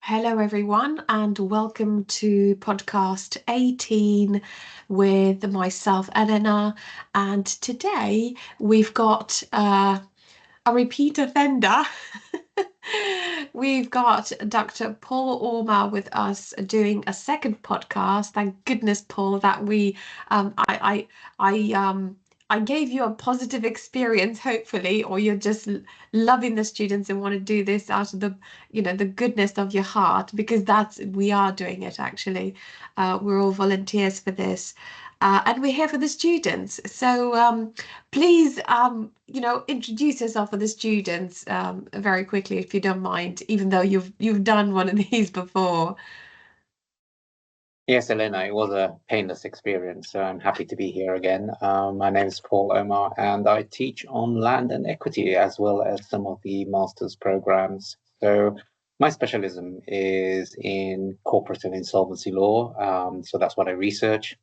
Hello, everyone, and welcome to podcast 18 with myself, Eleanor. And today we've got a repeat offender. We've got Dr. Paul Ormer with us doing a second podcast. Thank goodness, Paul, that we I gave you a positive experience, hopefully, or you're just loving the students and want to do this out of the goodness of your heart, because we are doing it actually. We're all volunteers for this. And we're here for the students. So please, introduce yourself for the students very quickly, if you don't mind, even though you've done one of these before. Yes, Elena, it was a painless experience, so I'm happy to be here again. My name is Paul Omar, and I teach on land and equity as well as some of the master's programs. So my specialism is in corporate and insolvency law, so that's what I research.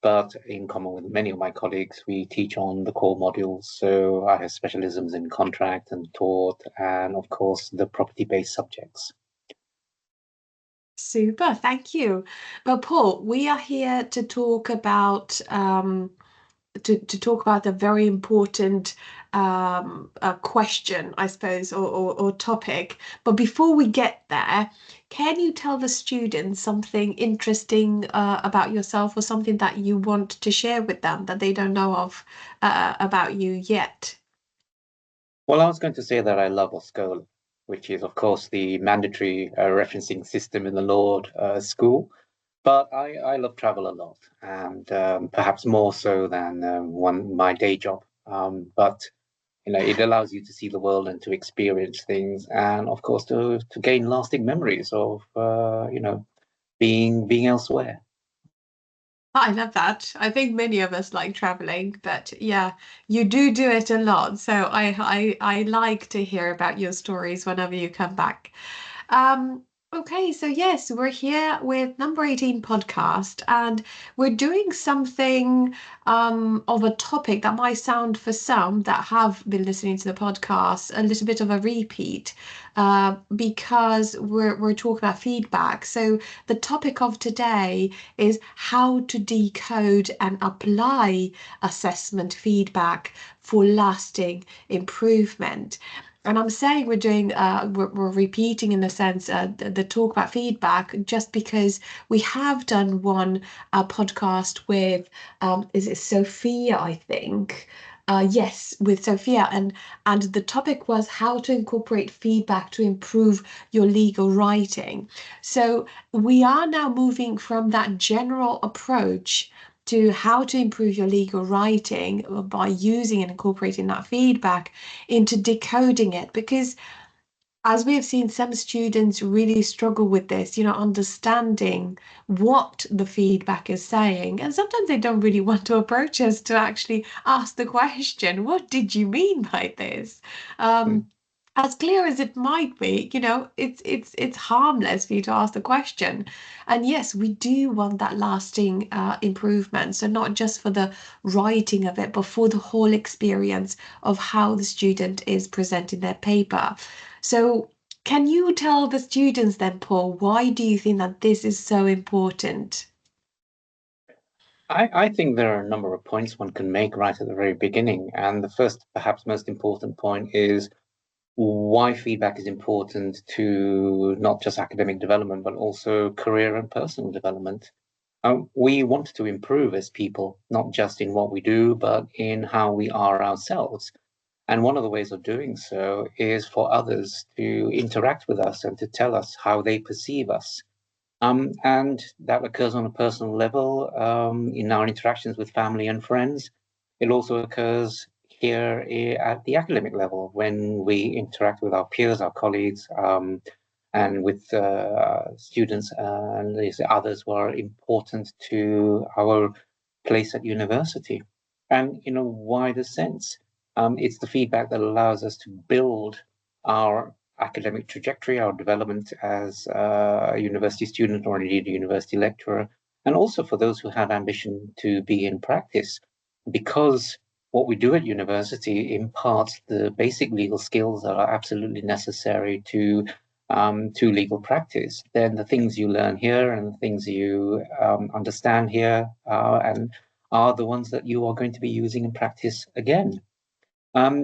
But in common with many of my colleagues, we teach on the core modules. So I have specialisms in contract and tort, and of course, the property-based subjects. Super, thank you. But Paul, we are here to talk about to talk about a very important question, I suppose, or topic. But before we get there, can you tell the students something interesting about yourself, or something that you want to share with them that they don't know of about you yet? Well, I was going to say that I love Oscola, which is, of course, the mandatory referencing system in the law school. But I love travel a lot, and perhaps more so than my day job. But it allows you to see the world and to experience things, and of course to gain lasting memories of being elsewhere. I love that. I think many of us like traveling, but yeah, you do it a lot. So I like to hear about your stories whenever you come back. Okay, so yes, we're here with number 18 podcast, and we're doing something of a topic that might sound, for some that have been listening to the podcast, a little bit of a repeat, because we're talking about feedback. So the topic of today is how to decode and apply assessment feedback for lasting improvement. And I'm saying we're repeating, in a sense, the talk about feedback, just because we have done one podcast with is it Sophia, I think. Yes, with Sophia, and the topic was how to incorporate feedback to improve your legal writing. So we are now moving from that general approach to how to improve your legal writing by using and incorporating that feedback into decoding it, because as we have seen, some students really struggle with this, understanding what the feedback is saying. And sometimes they don't really want to approach us to actually ask the question, what did you mean by this? Mm. As clear as it might be, it's harmless for you to ask the question. And yes, we do want that lasting improvement. So not just for the writing of it, but for the whole experience of how the student is presenting their paper. So can you tell the students then, Paul, why do you think that this is so important? I think there are a number of points one can make right at the very beginning, and the first, perhaps most important point is why feedback is important to not just academic development, but also career and personal development. We want to improve as people, not just in what we do, but in how we are ourselves. And one of the ways of doing so is for others to interact with us and to tell us how they perceive us. And that occurs on a personal level in our interactions with family and friends. It also occurs here at the academic level when we interact with our peers, our colleagues, and with students and these others who are important to our place at university. And in a wider sense, it's the feedback that allows us to build our academic trajectory, our development as a university student or indeed a university lecturer, and also for those who have ambition to be in practice, because what we do at university imparts the basic legal skills that are absolutely necessary to to legal practice, then the things you learn here and the things you understand here and are the ones that you are going to be using in practice again.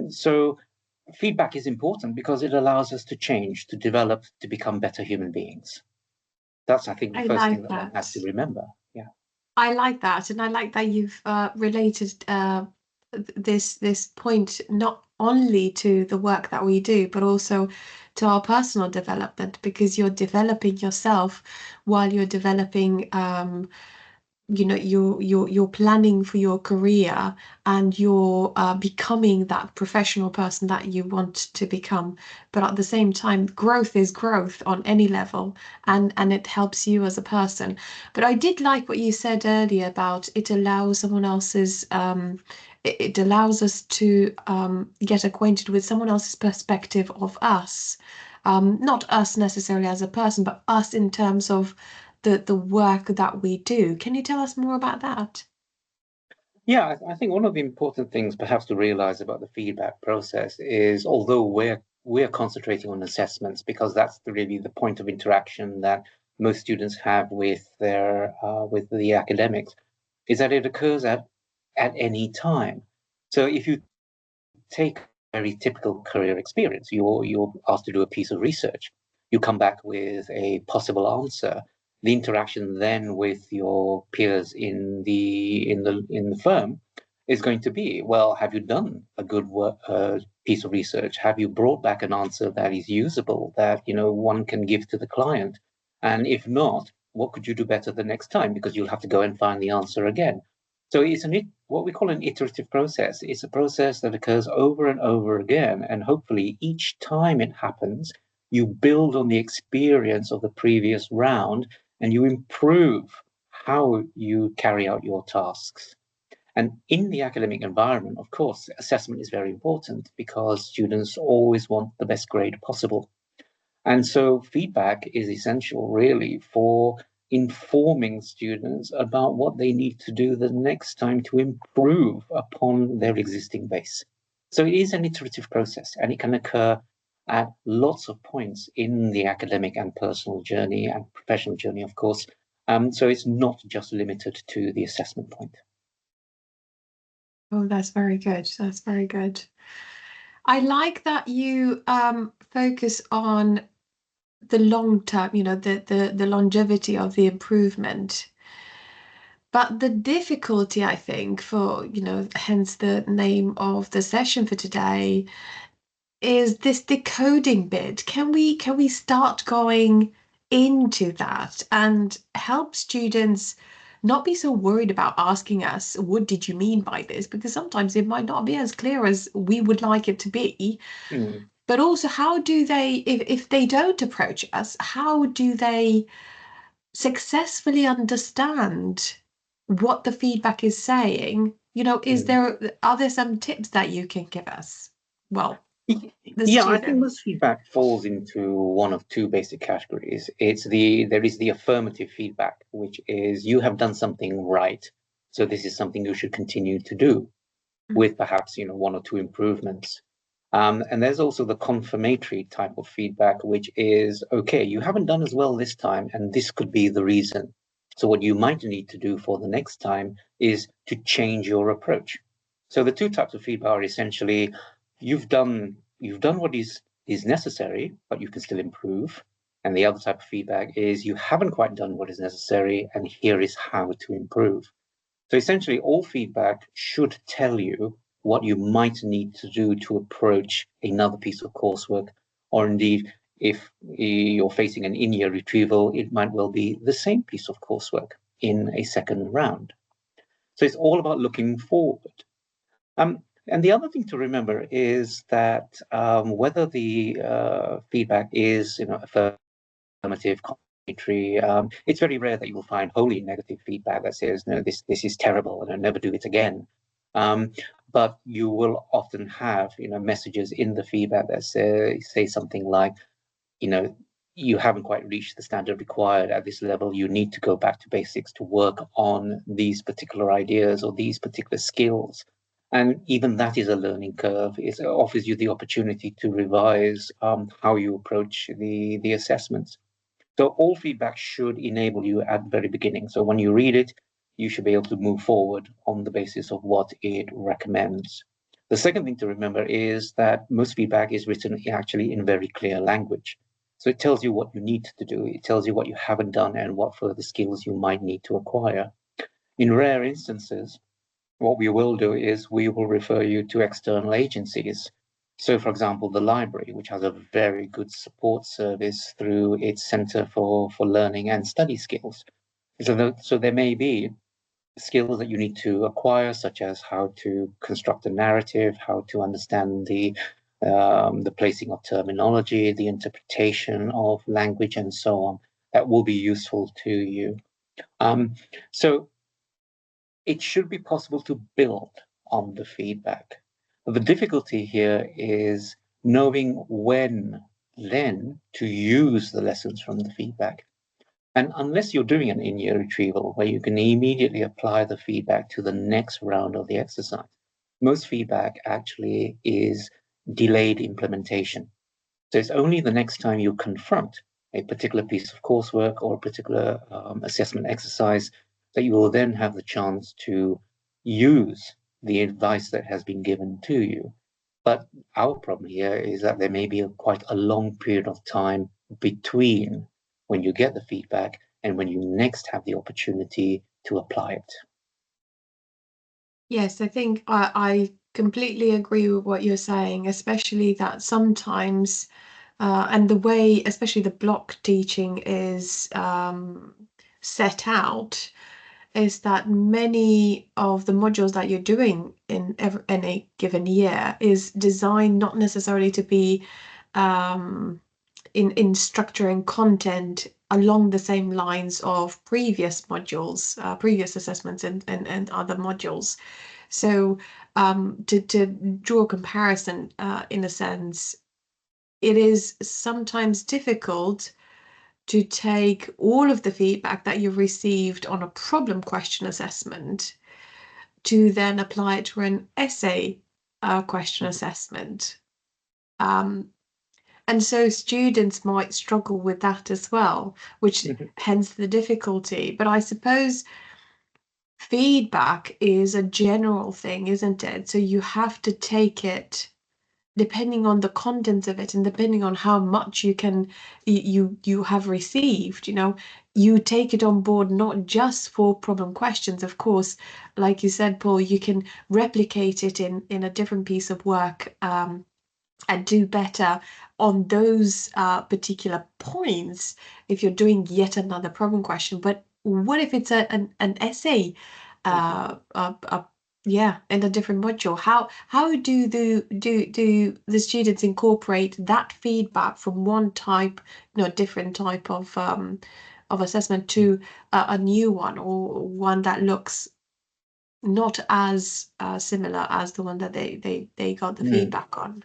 So feedback is important because it allows us to change, to develop, to become better human beings. That's, I think, the I first thing like that one has to that. remember. Yeah. I like that, and I like that you've related this point not only to the work that we do, but also to our personal development, because you're developing yourself while you're developing you're planning for your career, and you're becoming that professional person that you want to become. But at the same time, growth is growth on any level, and it helps you as a person. But I did like what you said earlier about it allows someone else's it allows us to get acquainted with someone else's perspective of us, not us necessarily as a person, but us in terms of the work that we do. Can you tell us more about that? Yeah, I think one of the important things perhaps to realize about the feedback process is although we're concentrating on assessments because that's really the point of interaction that most students have with the academics, is that it occurs at any time. So if you take a very typical career experience, you're asked to do a piece of research, you come back with a possible answer. The interaction then with your peers in the firm is going to be, well, have you done a good piece of research? Have you brought back an answer that is usable, that one can give to the client? And if not, what could you do better the next time? Because you'll have to go and find the answer again. So it's what we call an iterative process. It's a process that occurs over and over again, and hopefully each time it happens, you build on the experience of the previous round and you improve how you carry out your tasks. And in the academic environment, of course, assessment is very important because students always want the best grade possible. And so feedback is essential really for informing students about what they need to do the next time to improve upon their existing base. So it is an iterative process and it can occur at lots of points in the academic and personal journey and professional journey, of course. So it's not just limited to the assessment point. Oh, that's very good. That's very good. I like that you focus on the long term, the longevity of the improvement. But the difficulty, I think, for, hence the name of the session for today, is this decoding bit. Can we start going into that and help students not be so worried about asking us, what did you mean by this? Because sometimes it might not be as clear as we would like it to be. Mm, But also, how do they, if they don't approach us, how do they successfully understand what the feedback is saying? mm. Are there some tips that you can give us? Well, the Yeah, I think student. most feedback falls into one of two basic categories. There is the affirmative feedback, which is you have done something right, so this is something you should continue to do with perhaps one or two improvements. And there's also the confirmatory type of feedback, which is okay, you haven't done as well this time, and this could be the reason. So what you might need to do for the next time is to change your approach. So the two types of feedback are essentially you've done what is necessary, but you can still improve. And the other type of feedback is you haven't quite done what is necessary, and here is how to improve. So essentially, all feedback should tell you what you might need to do to approach another piece of coursework, or indeed, if you're facing an in-year retrieval, it might well be the same piece of coursework in a second round. So it's all about looking forward. And the other thing to remember is that whether the feedback is, affirmative, commentary, it's very rare that you will find wholly negative feedback that says, "No, this is terrible, and I'll never do it again." Um, but you will often have, messages in the feedback that say something like, you know, you haven't quite reached the standard required at this level. You need to go back to basics to work on these particular ideas or these particular skills. And even that is a learning curve. It offers you the opportunity to revise how you approach the assessments. So all feedback should enable you at the very beginning. So when you read it, you should be able to move forward on the basis of what it recommends. The second thing to remember is that most feedback is written actually in very clear language. So it tells you what you need to do, it tells you what you haven't done, and what further skills you might need to acquire. In rare instances, what we will do is we will refer you to external agencies. So, for example, the library, which has a very good support service through its Center for Learning and Study Skills. So there may be skills that you need to acquire, such as how to construct a narrative, how to understand the placing of terminology, the interpretation of language, and so on. That will be useful to you. Um, so it should be possible to build on the feedback. The difficulty here is knowing when then to use the lessons from the feedback. And unless you're doing an in-year retrieval where you can immediately apply the feedback to the next round of the exercise, most feedback actually is delayed implementation. So it's only the next time you confront a particular piece of coursework or a particular assessment exercise that you will then have the chance to use the advice that has been given to you. But our problem here is that there may be quite a long period of time between when you get the feedback and when you next have the opportunity to apply it. Yes, I think I completely agree with what you're saying, especially that sometimes, and the way, especially the block teaching is set out, is that many of the modules that you're doing in any given year is designed not necessarily to be um, in structuring content along the same lines of previous modules, previous assessments and other modules. So to draw a comparison, in a sense, it is sometimes difficult to take all of the feedback that you've received on a problem question assessment to then apply it to an essay question assessment. Um, and so students might struggle with that as well, which Mhm. hence the difficulty. But I suppose feedback is a general thing, isn't it? So you have to take it depending on the content of it and depending on how much you have received, you take it on board not just for problem questions. Of course, like you said, Paul, you can replicate it in a different piece of work, and do better on those particular points if you're doing yet another problem question. But what if it's an essay, Mhm. yeah, in a different module? How do the students incorporate that feedback from one type, different type of assessment to a new one, or one that looks not as similar as the one that they got the Mm. feedback on?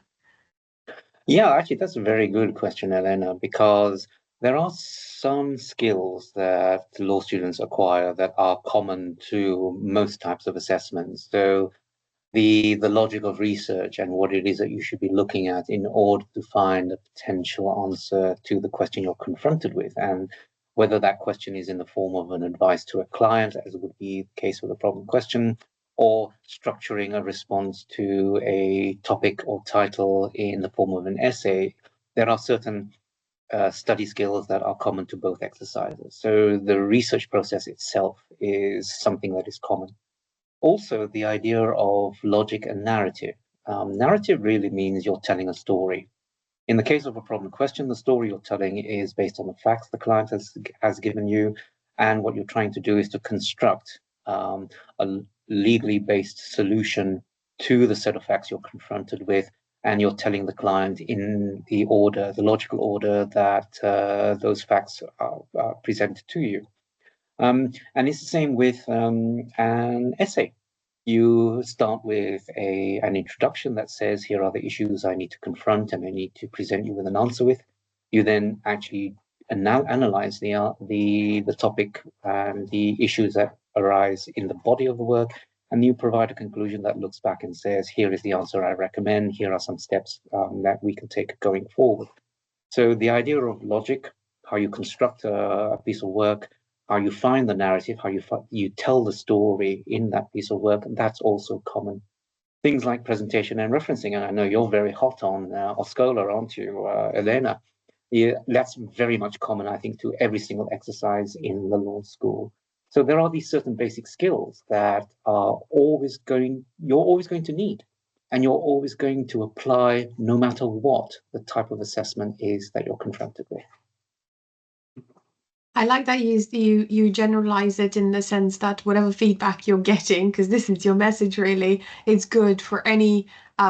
Yeah, actually, that's a very good question, Elena, because there are some skills that law students acquire that are common to most types of assessments. So the logic of research and what it is that you should be looking at in order to find a potential answer to the question you're confronted with, and whether that question is in the form of an advice to a client, as would be the case with a problem question, or structuring a response to a topic or title in the form of an essay. There are certain study skills that are common to both exercises. So the research process itself is something that is common. Also, the idea of logic and narrative. Narrative really means you're telling a story. In the case of a problem question, the story you're telling is based on the facts the client has given you, and what you're trying to do is to construct a legally based solution to the set of facts you're confronted with, and you're telling the client in the order, the logical order that those facts are presented to you. And it's the same with an essay. You start with an introduction that says, here are the issues I need to confront and I need to present you with an answer with. You then actually analyze the topic and the issues that arise in the body of the work, and you provide a conclusion that looks back and says, here is the answer I recommend, here are some steps that we can take going forward. So the idea of logic, how you construct a piece of work, how you find the narrative, how you tell the story in that piece of work, that's also common. Things like presentation and referencing, and I know you're very hot on Oscola, aren't you, Elena? Yeah, that's very much common, I think, to every single exercise in the law school. So there are these certain basic skills that you're always going to need, and you're always going to apply no matter what the type of assessment is that you're confronted with. I like that you generalize it in the sense that whatever feedback you're getting, because this is your message really, it's good for any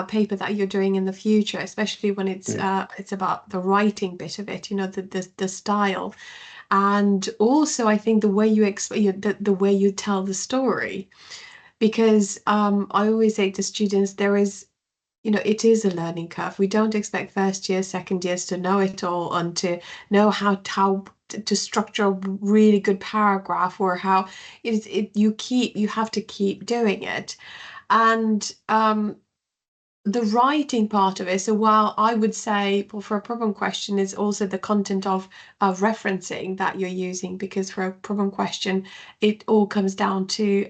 paper that you're doing in the future, especially when Mm, it's about the writing bit of it, the style. And also I think the way you explain the way you tell the story, because I always say to students there is it is a learning curve. We don't expect first years, second years to know it all and to know how to structure a really good paragraph, or how you have to keep doing it. And the writing part of it, so while I would say, well, for a problem question is also the content of referencing that you're using, because for a problem question it all comes down to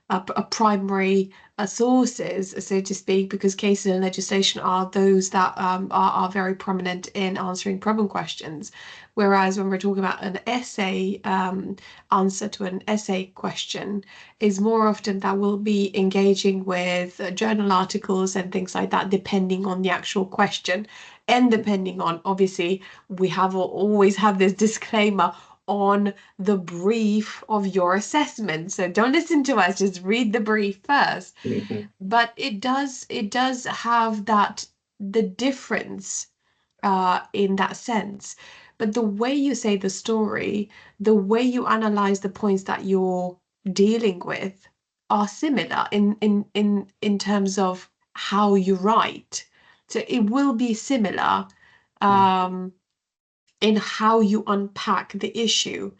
a primary sources, so to speak, because cases and legislation are those that are very prominent in answering problem questions. Whereas when we're talking about an essay, answer to an essay question is more often that we'll be engaging with journal articles and things like that, depending on the actual question. And depending on, obviously, we have always have this disclaimer on the brief of your assessment. So don't listen to us, just read the brief first. mhm, But it does have that the difference in that sense. But the way you say the story, the way you analyze the points that you're dealing with are similar in terms of how you write. So it will be similar mm, um, in how you unpack the issue.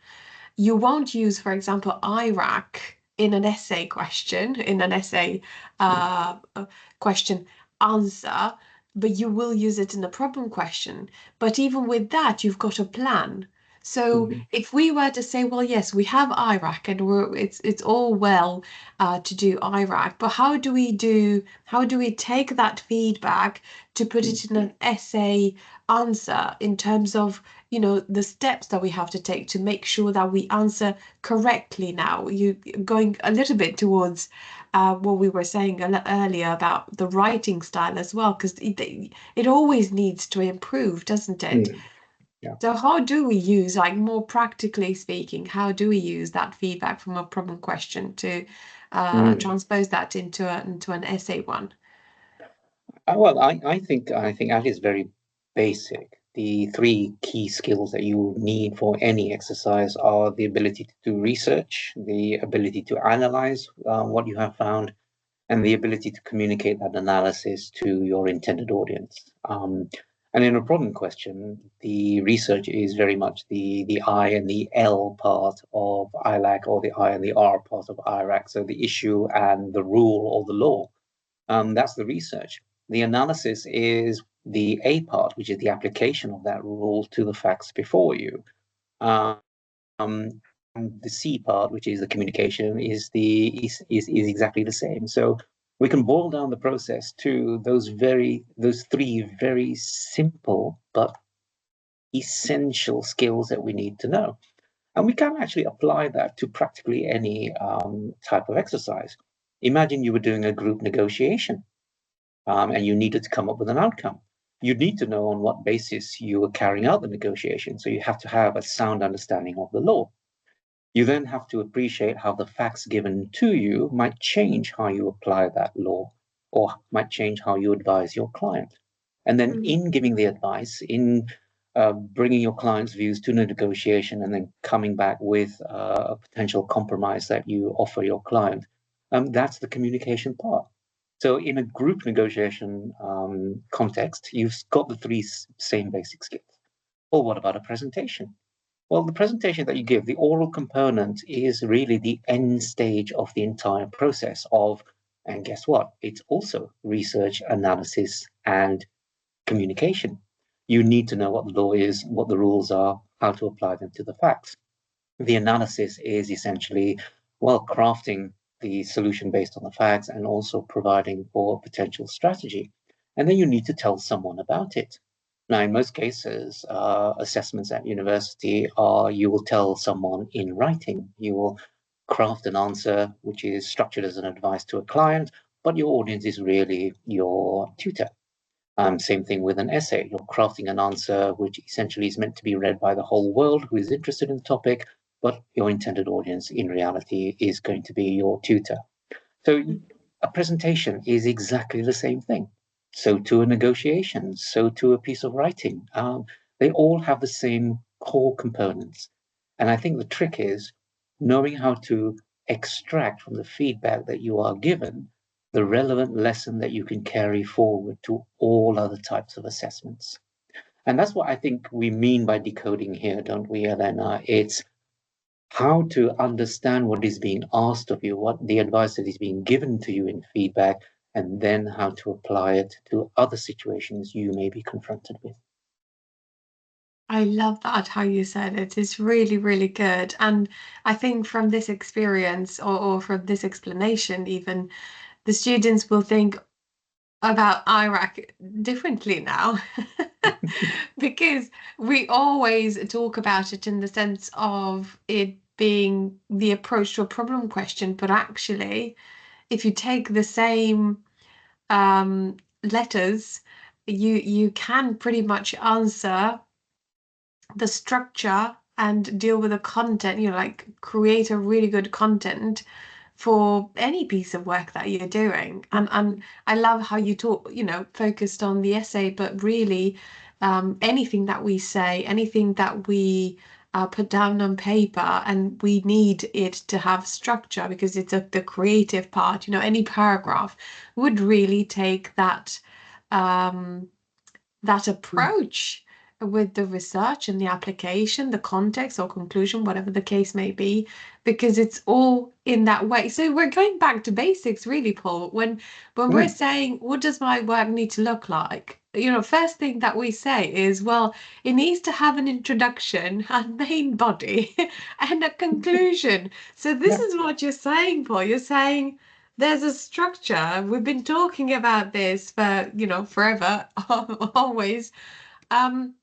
You won't use, for example, Iraq in an essay question, in an essay mm, question answer, but you will use it in a problem question. But even with that, you've got a plan. So mhm, if we were to say, well, yes, we have Iraq and it's all well to do Iraq, but how do we take that feedback to put mm, it in an essay answer in terms of the steps that we have to take to make sure that we answer correctly. Now you going a little bit towards what we were saying earlier about the writing style as well, because it always needs to improve, doesn't it? mm, yeah. So how do we use, like, more practically speaking, how do we use that feedback from a problem question to Mm. transpose that into an essay one? Well, I think that is very basic. The three key skills that you need for any exercise are the ability to do research, the ability to analyze what you have found, and the ability to communicate that analysis to your intended audience. And in a problem question, the research is very much the I and the L part of ILAC, or the I and the R part of IRAC. So the issue and the rule or the law. That's the research. The analysis is the A part, which is the application of that rule to the facts before you. Um, and the C part, which is the communication, is exactly the same. So we can boil down the process to those three very simple but essential skills that we need to know. And we can actually apply that to practically any type of exercise. Imagine you were doing a group negotiation, and you needed to come up with an outcome. You'd need to know on what basis you were carrying out the negotiation. So you have to have a sound understanding of the law. You then have to appreciate how the facts given to you might change how you apply that law, or might change how you advise your client. And then, Mm. in giving the advice, in bringing your client's views to the negotiation, and then coming back with a potential compromise that you offer your client, that's the communication part. So, in a group negotiation context, you've got the three same basic skills. Well, what about a presentation? Well, the presentation that you give, the oral component, is really the end stage of the entire process of, and guess what? It's also research, analysis, and communication. You need to know what the law is, what the rules are, how to apply them to the facts. The analysis is essentially, well, crafting the solution based on the facts and also providing for potential strategy. And then you need to tell someone about it. Now, in most cases, assessments at university are you will tell someone in writing. You will craft an answer which is structured as an advice to a client, but your audience is really your tutor. Same thing with an essay. You're crafting an answer which essentially is meant to be read by the whole world who is interested in the topic, but your intended audience in reality is going to be your tutor. So a presentation is exactly the same thing. So to a negotiation, so to a piece of writing. They all have the same core components. And I think the trick is knowing how to extract from the feedback that you are given the relevant lesson that you can carry forward to all other types of assessments. And that's what I think we mean by decoding here, don't we, Elena? It's how to understand what is being asked of you, what the advice that is being given to you in feedback, and then how to apply it to other situations you may be confronted with. I love that how you said it. It's really, really good. And I think from this experience or from this explanation, even the students will think about Iraq differently now because we always talk about it in the sense of it being the approach to a problem question, but actually, if you take the same letters, you can pretty much answer the structure and deal with the content, like create a really good content for any piece of work that you're doing. And I love how you talk, focused on the essay, but really anything that we say, anything that we put down on paper, and we need it to have structure because it's the creative part. Any paragraph would really take um, that approach with the research and the application, the context or conclusion, whatever the case may be, because it's all in that way. So we're going back to basics, really, Paul. When we're Mm, saying, what does my work need to look like? First thing that we say is, well, it needs to have an introduction, a main body, and a conclusion. So this yeah. is what you're saying, Paul. You're saying there's a structure. We've been talking about this for, forever, always. Um,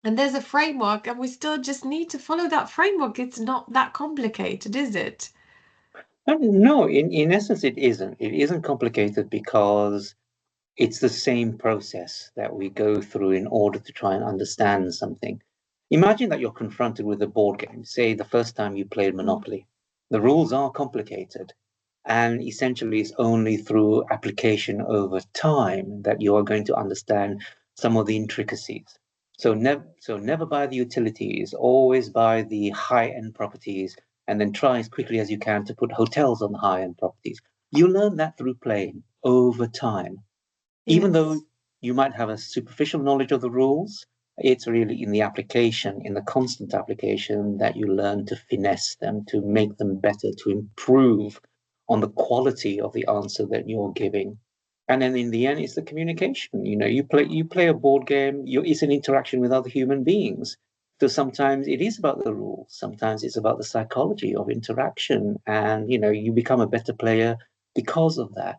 and there's a framework, and we still just need to follow that framework. It's not that complicated, is it? No, in essence, it isn't. It isn't complicated because it's the same process that we go through in order to try and understand something. Imagine that you're confronted with a board game, say the first time you played Mm, Monopoly. The rules are complicated, and essentially it's only through application over time that you are going to understand some of the intricacies. So never buy the utilities, always buy the high-end properties, and then try as quickly as you can to put hotels on the high-end properties. You learn that through playing over time. Even though yes. you might have a superficial knowledge of the rules, it's really in the application, in the constant application, that you learn to finesse them, to make them better, to improve on the quality of the answer that you're giving. And then in the end, it's the communication. You play a board game, it's an interaction with other human beings. So sometimes it is about the rules, sometimes it's about the psychology of interaction, and you become a better player because of that.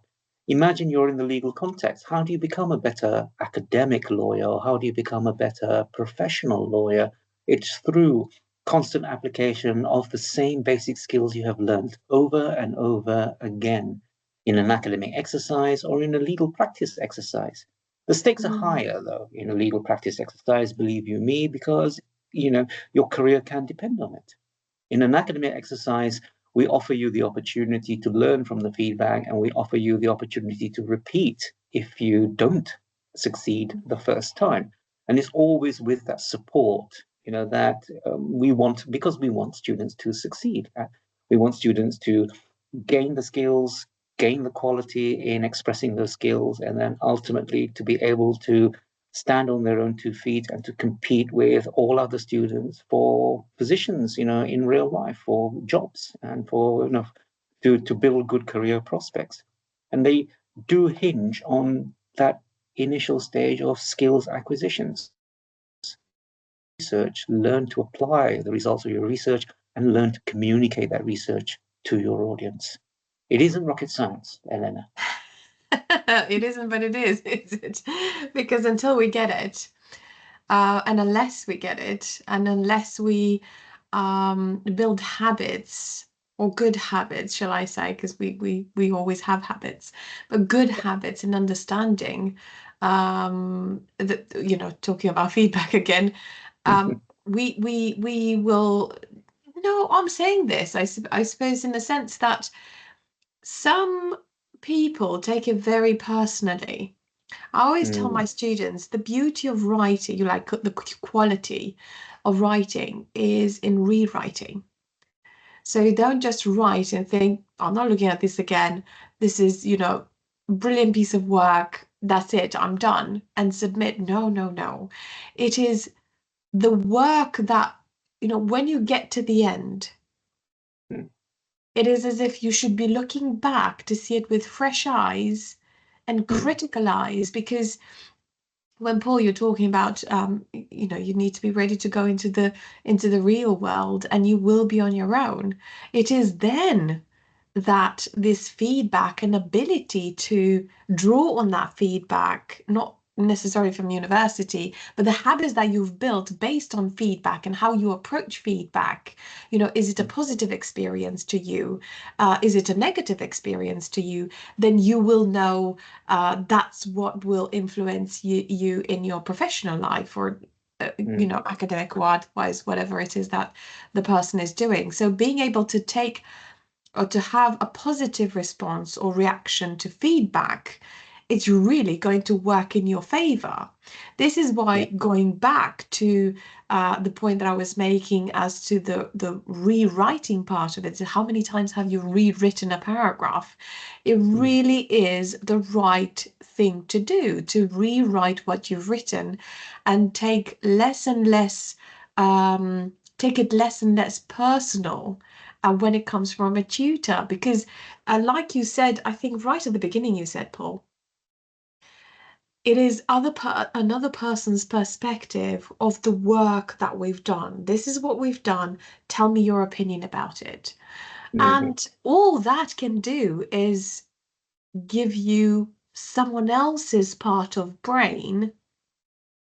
Imagine you're in the legal context. How do you become a better academic lawyer? How do you become a better professional lawyer? It's through constant application of the same basic skills you have learned over and over again in an academic exercise or in a legal practice exercise. The stakes are Mm, higher, though, in a legal practice exercise, believe you me, because your career can depend on it. In an academic exercise, we offer you the opportunity to learn from the feedback, and we offer you the opportunity to repeat if you don't succeed the first time. And it's always with that support, that we want, because we want students to succeed. We want students to gain the skills, gain the quality in expressing those skills, and then ultimately to be able to stand on their own 2 feet and to compete with all other students for positions, in real life, for jobs, and for, to build good career prospects. And they do hinge on that initial stage of skills acquisitions. Research, learn to apply the results of your research, and learn to communicate that research to your audience. It isn't rocket science, Elena. It isn't, but it is, is it? Because until we get it, and unless we get it, and unless we build habits or good habits, shall I say, because we always have habits, but good habits and understanding, that talking about feedback again, we will. No, I'm saying this. I suppose in the sense that some people take it very personally. I always tell my Mm, students the beauty of writing, you like the quality of writing is in rewriting. So you don't just write and think, I'm not looking at this again. This is, brilliant piece of work. That's it. I'm done. And submit. No, no, no. It is the work that, when you get to the end, mm, it is as if you should be looking back to see it with fresh eyes and mm, critical eyes because when Paul, you're talking about, you need to be ready to go into the real world, and you will be on your own. It is then that this feedback and ability to draw on that feedback, not necessarily from university, but the habits that you've built based on feedback and how you approach feedback. Is it a mm, positive experience to you? Is it a negative experience to you? Then you will know that's what will influence you in your professional life or mm, academic or otherwise, whatever it is that the person is doing. So being able to take or to have a positive response or reaction to feedback, it's really going to work in your favor. This is why yeah. going back to the point that I was making as to the rewriting part of it, so how many times have you rewritten a paragraph? It Mm, really is the right thing to do, to rewrite what you've written and take less and less, take it less and less personal when it comes from a tutor. Because, like you said, I think right at the beginning, you said, Paul, it is another person's perspective of the work that we've done. This is what we've done. Tell me your opinion about it. mhm, And all that can do is give you someone else's part of brain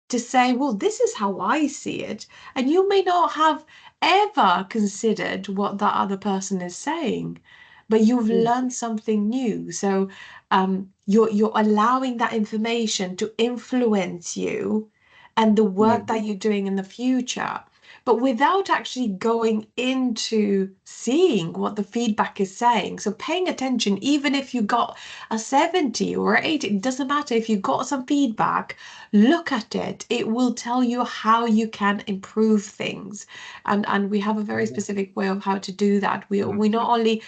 to say, well, this is how I see it. And you may not have ever considered what that other person is saying, but you've mm, learned something new. So you're allowing that information to influence you and the work mm, that you're doing in the future. But without actually going into seeing what the feedback is saying. So paying attention, even if you got a 70 or 80, it doesn't matter. If you got some feedback, look at it. It will tell you how you can improve things. And we have a very yeah, specific way of how to do that. We mm, we not only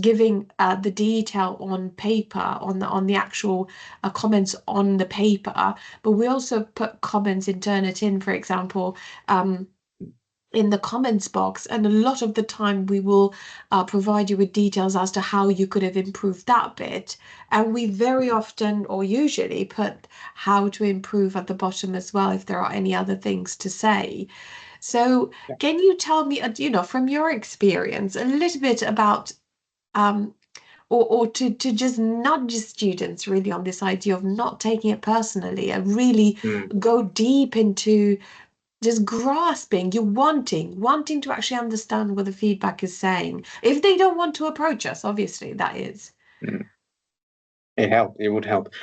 giving the detail on paper on the actual comments on the paper, but we also put comments in Turnitin, for example, in the comments box, and a lot of the time we will provide you with details as to how you could have improved that bit, and we very often or usually put how to improve at the bottom as well if there are any other things to say. So yeah. can you tell me, from your experience a little bit about um, or to just nudge students really on this idea of not taking it personally and really Mm, go deep into just grasping, you wanting to actually understand what the feedback is saying. If they don't want to approach us, obviously, that is. mm. It helped. It would help.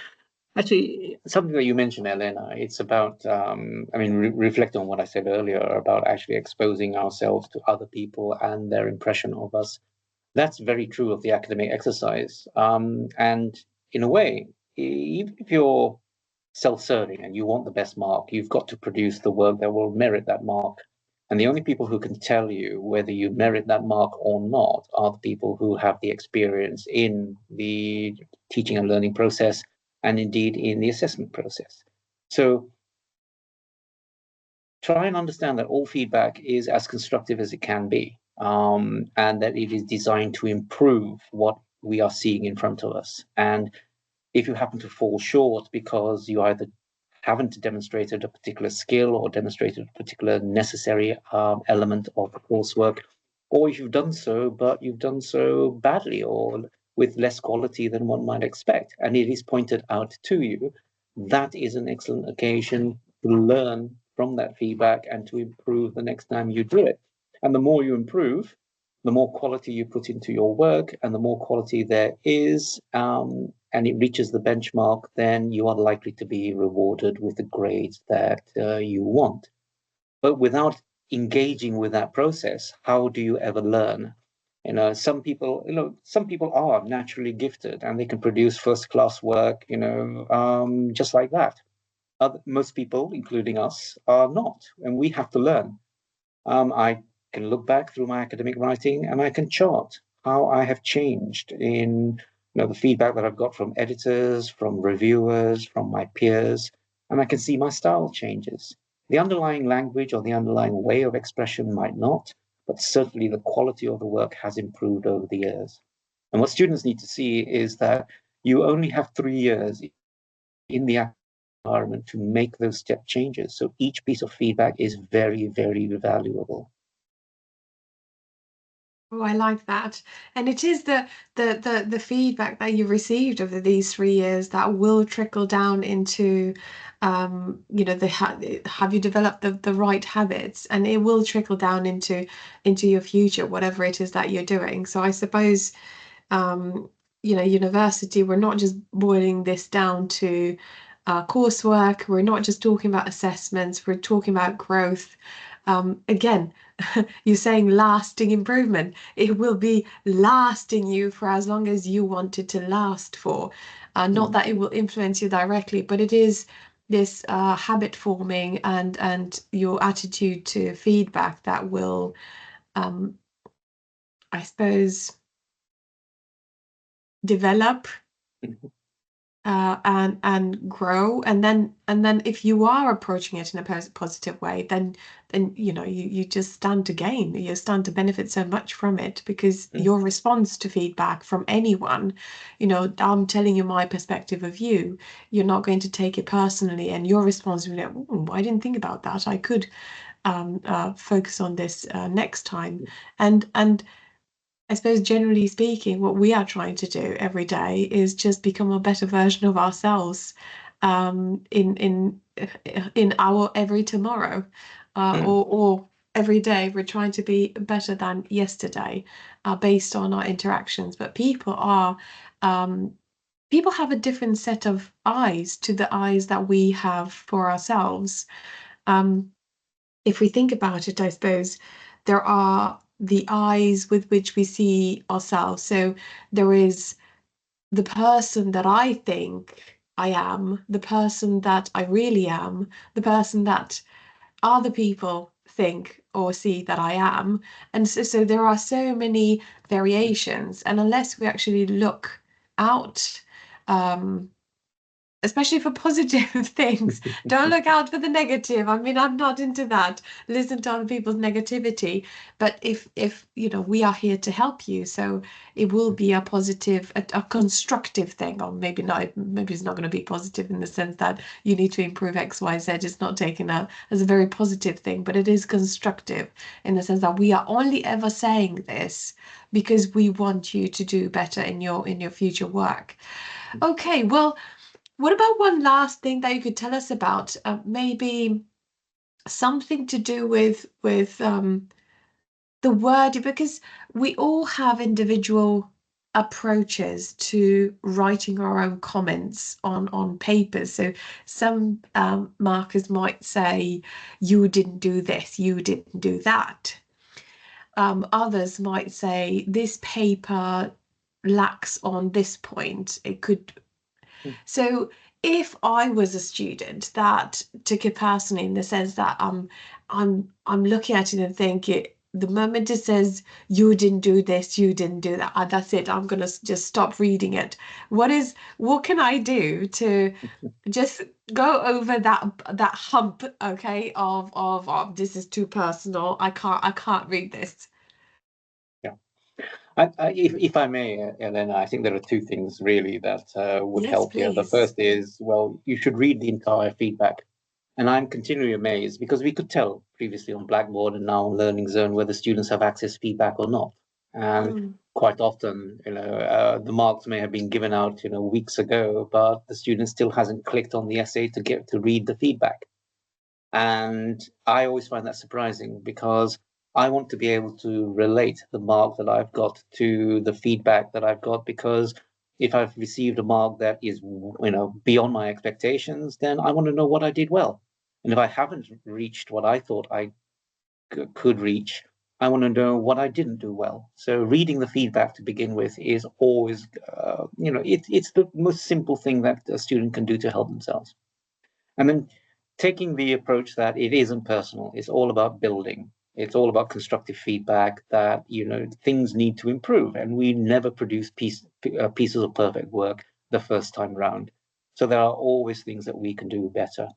Actually, something that you mentioned, Elena, it's about, reflect on what I said earlier about actually exposing ourselves to other people and their impression of us. That's very true of the academic exercise. And in a way, even if you're self-serving and you want the best mark, you've got to produce the work that will merit that mark. And the only people who can tell you whether you merit that mark or not are the people who have the experience in the teaching and learning process and indeed in the assessment process. So try and understand that all feedback is as constructive as it can be, and that it is designed to improve what we are seeing in front of us. And if you happen to fall short because you either haven't demonstrated a particular skill or demonstrated a particular necessary element of the coursework, or if you've done so, but you've done so badly or with less quality than one might expect, and it is pointed out to you, that is an excellent occasion to learn from that feedback and to improve the next time you do it. And the more you improve, the more quality you put into your work, and the more quality there is, and it reaches the benchmark, then you are likely to be rewarded with the grades that you want. But without engaging with that process, how do you ever learn? Some people are naturally gifted and they can produce first class work, just like that. Most people, including us, are not, and we have to learn. I can look back through my academic writing and I can chart how I have changed in the feedback that I've got from editors, from reviewers, from my peers, and I can see my style changes. The underlying language or the underlying way of expression might not, but certainly the quality of the work has improved over the years. And what students need to see is that you only have 3 years in the environment to make those step changes. So each piece of feedback is very, very valuable. Oh, I like that. And it is the feedback that you received over these 3 years that will trickle down into have you developed the right habits, and it will trickle down into your future, whatever it is that you're doing. So I suppose um, university, we're not just boiling this down to coursework. We're not just talking about assessments. We're talking about growth. Again, you're saying lasting improvement. It will be lasting you for as long as you want it to last for. Not that it will influence you directly, but it is this habit forming and your attitude to feedback that will, um, I suppose, develop and grow, and then if you are approaching it in a positive way, then you just stand to gain, you stand to benefit so much from it, because your response to feedback from anyone, I'm telling you my perspective of you, you're not going to take it personally, and your response will be like, I didn't think about that, I could focus on this next time. And I suppose generally speaking, what we are trying to do every day is just become a better version of ourselves in our every tomorrow, or every day we're trying to be better than yesterday, based on our interactions. But um, people have a different set of eyes to the eyes that we have for ourselves. Um, if we think about it, I suppose there are the eyes with which we see ourselves. So there is the person that I think I am, the person that I really am, the person that other people think or see that I am. And so there are so many variations. And unless we actually look out, um, especially for positive things. Don't look out for the negative. I mean, I'm not into that. Listen to other people's negativity. But if we are here to help you, so it will be a positive, a constructive thing, or maybe not. Maybe it's not going to be positive in the sense that you need to improve X, Y, Z. It's not taken out as a very positive thing, but it is constructive in the sense that we are only ever saying this because we want you to do better in your future work. Okay, well, what about one last thing that you could tell us about? Maybe something to do with the word, because we all have individual approaches to writing our own comments on papers. So some markers might say, "You didn't do this, you didn't do that." Others might say, "This paper lacks on this point." It could. So if I was a student that took it personally in the sense that I'm looking at it and thinking, the moment it says you didn't do this, you didn't do that, that's it. I'm gonna just stop reading it. What can I do to just go over that hump, okay, of this is too personal. I can't read this. Yeah. If I may, Elena, I think there are two things really that would Yes, help here. The please. first is, well, you should read the entire feedback. And I'm continually amazed because we could tell previously on Blackboard and now on Learning Zone whether students have access to feedback or not. And Mm, quite often, the marks may have been given out, weeks ago, but the student still hasn't clicked on the essay to get to read the feedback. And I always find that surprising because I want to be able to relate the mark that I've got to the feedback that I've got. Because if I've received a mark that is, beyond my expectations, then I want to know what I did well. And if I haven't reached what I thought I could reach, I want to know what I didn't do well. So reading the feedback to begin with is always, it's the most simple thing that a student can do to help themselves. And then taking the approach that it isn't personal, it's all about building. It's all about constructive feedback that, things need to improve. And we never produce pieces of perfect work the first time round. So there are always things that we can do better.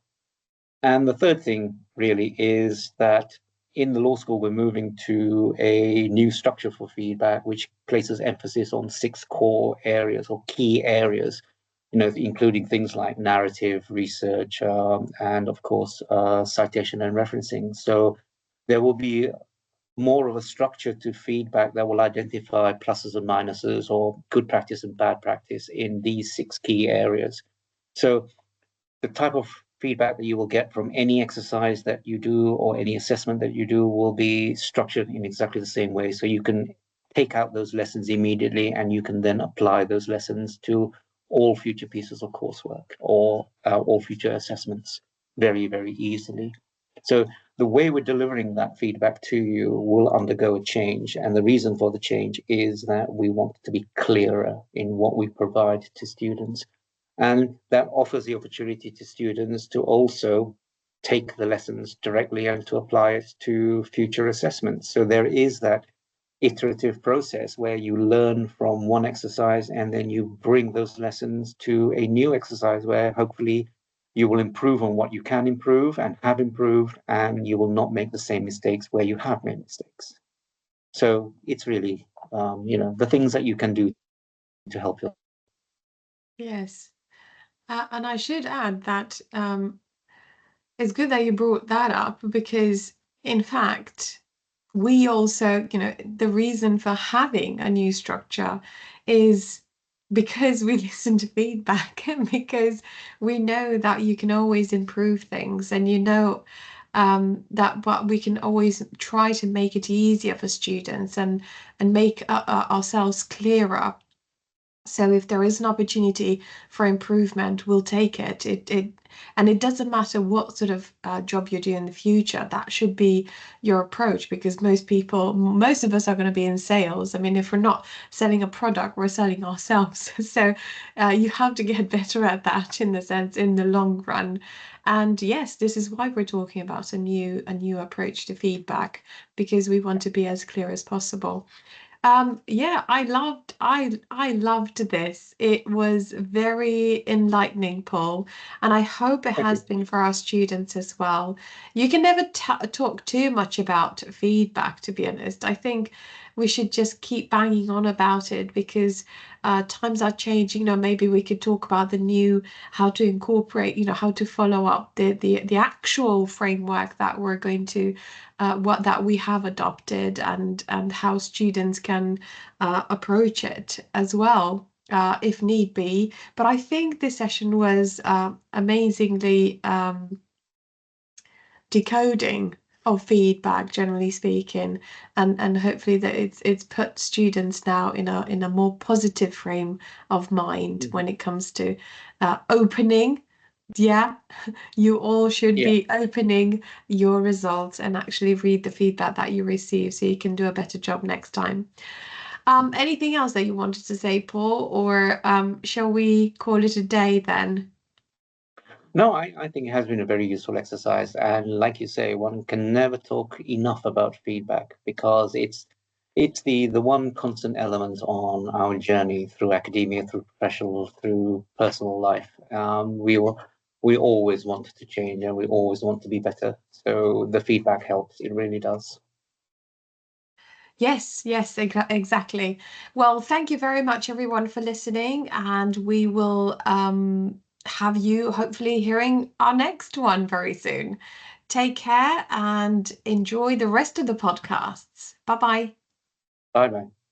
And the third thing really is that in the law school, we're moving to a new structure for feedback, which places emphasis on six core areas or key areas, including things like narrative, research, and of course, citation and referencing. So there will be more of a structure to feedback that will identify pluses and minuses or good practice and bad practice in these six key areas. So the type of feedback that you will get from any exercise that you do or any assessment that you do will be structured in exactly the same way. So you can take out those lessons immediately and you can then apply those lessons to all future pieces of coursework or all future assessments very, very easily. So the way we're delivering that feedback to you will undergo a change. And the reason for the change is that we want to be clearer in what we provide to students. And that offers the opportunity to students to also take the lessons directly and to apply it to future assessments. So there is that iterative process where you learn from one exercise and then you bring those lessons to a new exercise where hopefully you will improve on what you can improve and have improved, and you will not make the same mistakes where you have made mistakes. So it's really, the things that you can do to help your. yes. And I should add that it's good that you brought that up because, in fact, we also, the reason for having a new structure is because we listen to feedback and because we know that you can always improve things and that but we can always try to make it easier for students and make ourselves clearer. So if there is an opportunity for improvement, we'll take it. And it doesn't matter what sort of job you do in the future. That should be your approach because most of us are going to be in sales. I mean, if we're not selling a product, we're selling ourselves. So you have to get better at that in the sense in the long run. And yes, this is why we're talking about a new approach to feedback because we want to be as clear as possible. Yeah, I loved this. It was very enlightening, Paul, and I hope it Thank has you. been for our students as well. You can never talk too much about feedback, to be honest. I think we should just keep banging on about it because times are changing. Maybe we could talk about the new how to incorporate, how to follow up the actual framework that we're going to what that we have adopted and how students can approach it as well. If need be, but I think this session was amazingly decoding of feedback, generally speaking, and hopefully that it's put students now in a more positive frame of mind Mhm. when it comes to opening. Yeah, you all should Yeah. be opening your results and actually read the feedback that you receive so you can do a better job next time. Anything else that you wanted to say, Paul, or shall we call it a day then? No, I think it has been a very useful exercise. And like you say, one can never talk enough about feedback because it's the one constant element on our journey through academia, through professional, through personal life. We always want to change and we always want to be better. So the feedback helps. It really does. Yes, yes, exactly. Well, thank you very much, everyone, for listening, and we will have you hopefully hearing our next one very soon. Take care and enjoy the rest of the podcasts. Bye bye. Bye bye.